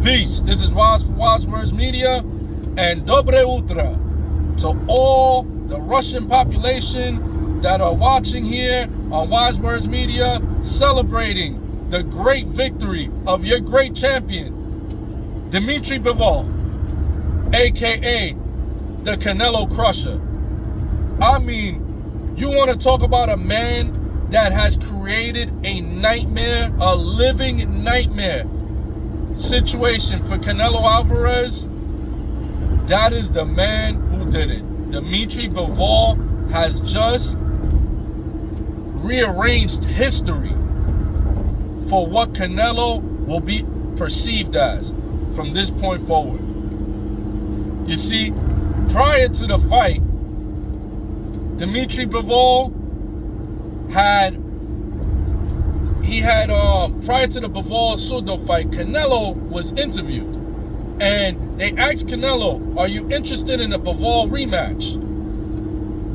Peace. This is Wise for Wise Words Media and Dobroye Utro. To all the Russian population that are watching here on Wise Words Media, celebrating the great victory of your great champion, Dmitry Bivol, aka the Canelo Crusher. I mean, you want to talk about a man that has created a nightmare, a living nightmare situation for Canelo Alvarez? That is the man who did it. Dmitry Bivol has just rearranged history for what Canelo will be perceived as from this point forward. You see, prior to the fight, Dmitry Bivol prior to the Bivol-Surdo fight, Canelo was interviewed. And they asked Canelo, are you interested in a Bivol rematch?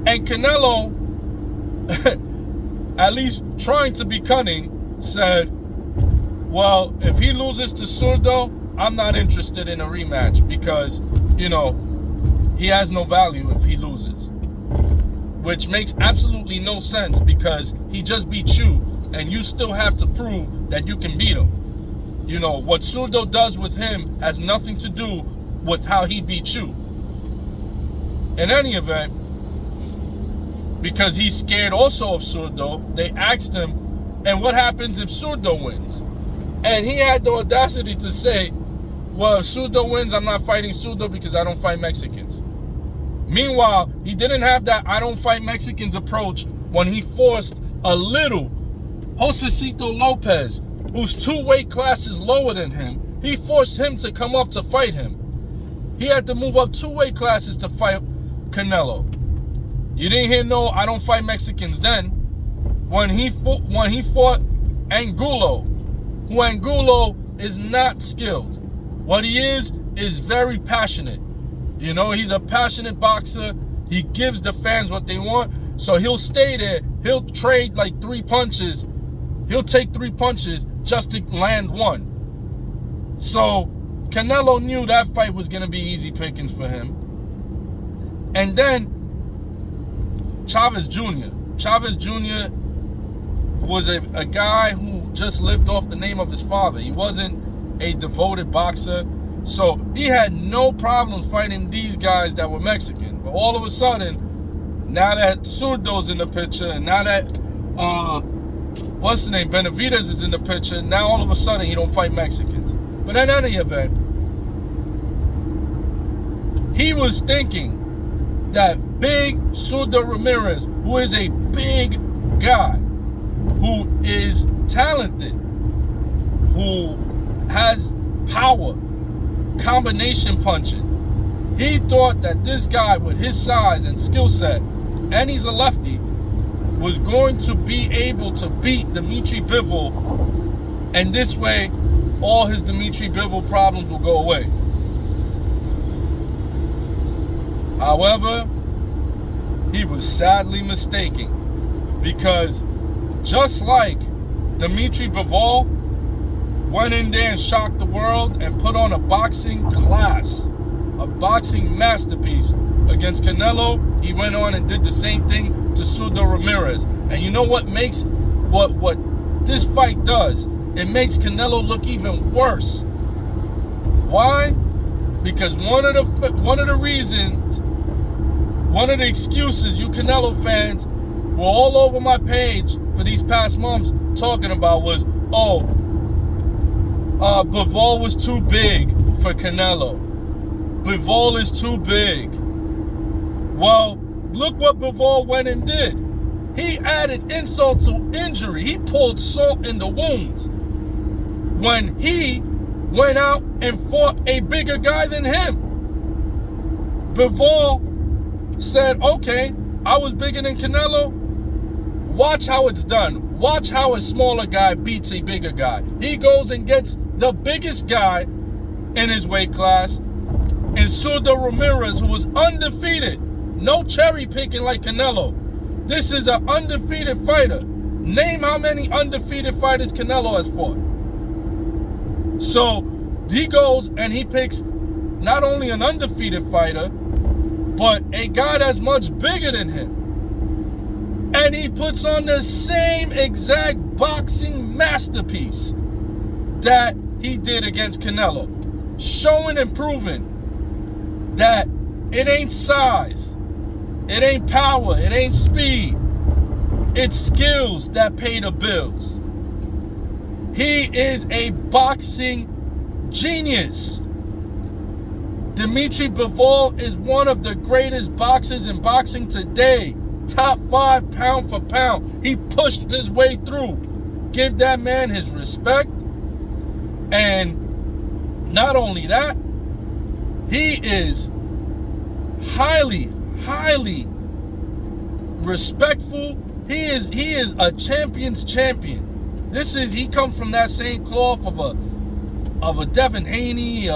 And Canelo, at least trying to be cunning, said, well, if he loses to Surdo, I'm not interested in a rematch because, you know, he has no value if he loses. Which makes absolutely no sense because he just beat you and you still have to prove that you can beat him. You know, what Surdo does with him has nothing to do with how he beat you. In any event, because he's scared also of Surdo, they asked him, and what happens if Surdo wins? And he had the audacity to say, well, if Surdo wins, I'm not fighting Surdo because I don't fight Mexicans. Meanwhile, he didn't have that I don't fight Mexicans approach when he forced a little Josecito Lopez, who's 2 weight classes lower than him. He forced him to come up to fight him. He had to move up 2 weight classes to fight Canelo. You didn't hear no I don't fight Mexicans then. When he fought Angulo, who Angulo is not skilled. What he is very passionate. You know, he's a passionate boxer. He gives the fans what they want. So he'll stay there. He'll trade like 3 punches. He'll take 3 punches just to land 1. So Canelo knew that fight was going to be easy pickings for him. And then Chavez Jr. Chavez Jr. was a guy who just lived off the name of his father. He wasn't a devoted boxer. So he had no problems fighting these guys that were Mexican. But all of a sudden, now that Surdo's in the picture, and now that, what's his name, Benavidez is in the picture, now all of a sudden he don't fight Mexicans. But in any event, he was thinking that big Surdo Ramirez, who is a big guy, who is talented, who has power, combination punching. He thought that this guy with his size and skill set, and he's a lefty, was going to be able to beat Dmitry Bivol, and this way all his Dmitry Bivol problems will go away. However, he was sadly mistaken, because just like Dmitry Bivol went in there and shocked the world and put on a boxing class, a boxing masterpiece against Canelo, he went on and did the same thing to Surdo Ramirez. And you know what makes what this fight does? It makes Canelo look even worse. Why? Because one of the reasons, one of the excuses you Canelo fans were all over my page for these past months talking about was, oh, Bivol was too big for Canelo. Bivol is too big. Well, look what Bivol went and did. He added insult to injury. He pulled salt in the wounds when he went out and fought a bigger guy than him. Bivol said, okay, I was bigger than Canelo. Watch how it's done. Watch how a smaller guy beats a bigger guy. He goes and gets the biggest guy in his weight class, and Surdo Ramirez, who was undefeated. No cherry picking like Canelo. This is an undefeated fighter. Name how many undefeated fighters Canelo has fought. So he goes and he picks not only an undefeated fighter, but a guy that's much bigger than him. And he puts on the same exact boxing masterpiece that he did against Canelo, showing and proving that it ain't size, it ain't power, it ain't speed, it's skills that pay the bills. He is a boxing genius. Dimitri Bivol is one of the greatest boxers in boxing today. Top 5 pound for pound. He pushed his way through. Give that man his respect. And not only that, he is highly respectful. He is a champion's champion. He comes from that same cloth of a Devin Haney,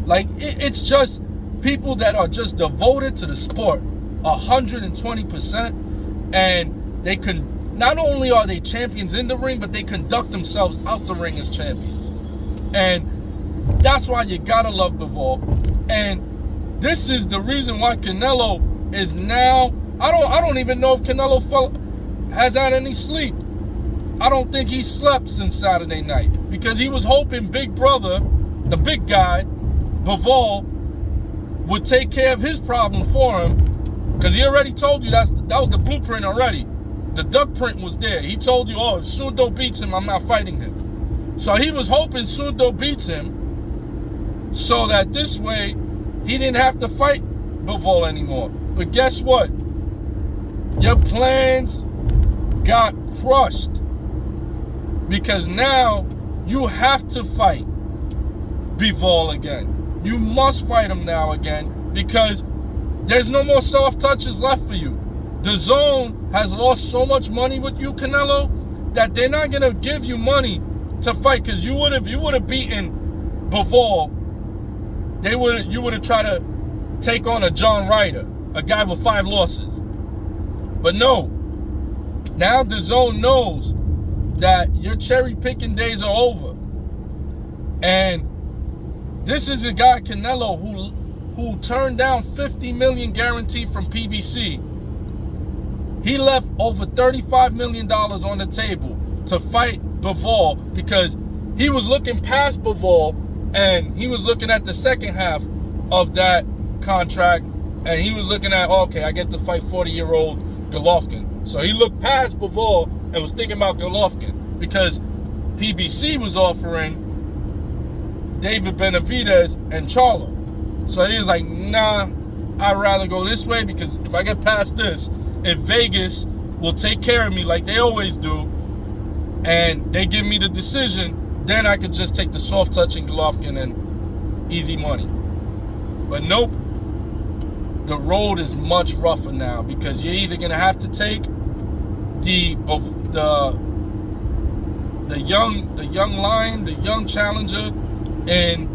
it's just people that are just devoted to the sport 120%, and they can, not only are they champions in the ring, but they conduct themselves out the ring as champions. And that's why you gotta love Bivol. And this is the reason why Canelo is now, I don't even know if Canelo has had any sleep. I don't think he slept since Saturday night, because he was hoping Big Brother, the big guy, Bivol, would take care of his problem for him, because he already told you that was the blueprint already. The duck print was there. He told you, oh, if Surdo beats him, I'm not fighting him. So he was hoping Surdo beats him so that this way he didn't have to fight Bivol anymore. But guess what? Your plans got crushed, because now you have to fight Bivol again. You must fight him now again, because there's no more soft touches left for you. The Zone has lost so much money with you, Canelo, that they're not gonna give you money to fight, because you would have beaten Bivol. You would have tried to take on a John Ryder, a guy with 5 losses. But no, now the Zone knows that your cherry picking days are over. And this is a guy, Canelo, who turned down $50 million guaranteed from PBC. He left over $35 million on the table to fight Bivol, because he was looking past Bivol, and he was looking at the second half of that contract, and he was looking at, okay, I get to fight 40-year-old Golovkin. So he looked past Bivol and was thinking about Golovkin, because PBC was offering David Benavidez and Charlo. So he was like, nah, I'd rather go this way, because if I get past this, if Vegas will take care of me like they always do, and they give me the decision, then I could just take the soft touching Golovkin and easy money. But nope, the road is much rougher now, because you're either gonna have to take the young lion, the young challenger in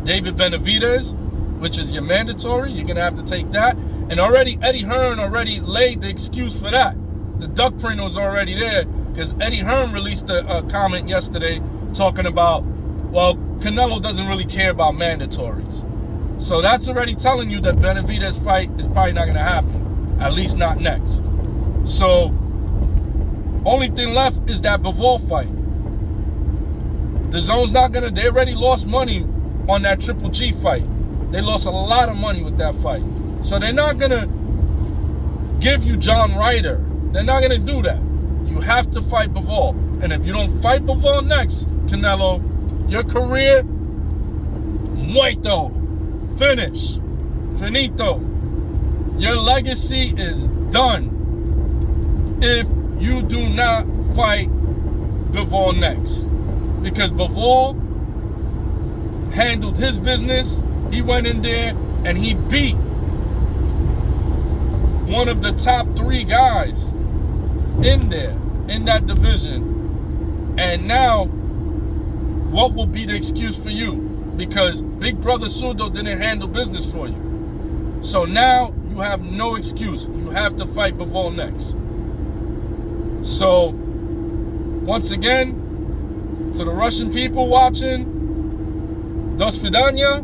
David Benavidez, which is your mandatory. You're gonna have to take that. And already Eddie Hearn already laid the excuse for that. The duck print was already there, because Eddie Hearn released a comment yesterday talking about, well, Canelo doesn't really care about mandatories. So that's already telling you that Benavidez fight is probably not going to happen, at least not next. So only thing left is that Bivol fight. The Zone's not going to, they already lost money on that Triple G fight. They lost a lot of money with that fight. So they're not going to give you John Ryder. They're not going to do that. You have to fight Bivol. And if you don't fight Bivol next, Canelo, your career, muerto, finish, finito. Your legacy is done if you do not fight Bivol next. Because Bivol handled his business. He went in there and he beat one of the top 3 guys in there, in that division. And now, what will be the excuse for you? Because Big Brother Surdo didn't handle business for you. So now you have no excuse. You have to fight Bivol next. So, once again, to the Russian people watching, Do svidanya.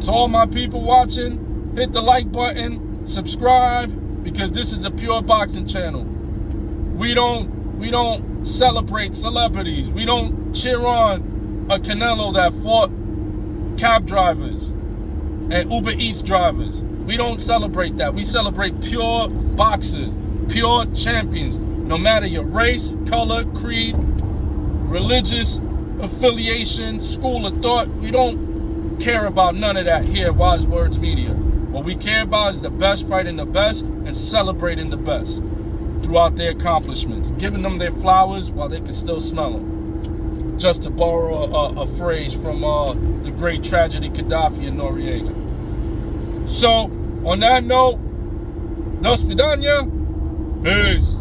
To all my people watching, hit the like button, subscribe, because this is a pure boxing channel. We don't celebrate celebrities. We don't cheer on a Canelo that fought cab drivers and Uber Eats drivers. We don't celebrate that. We celebrate pure boxers, pure champions. No matter your race, color, creed, religious affiliation, school of thought, we don't care about none of that here at Wise Words Media. What we care about is the best fighting the best and celebrating the best throughout their accomplishments, giving them their flowers while they can still smell them. Just to borrow a phrase from the great tragedy Gaddafi and Noriega. So, on that note, do svidanya. Peace.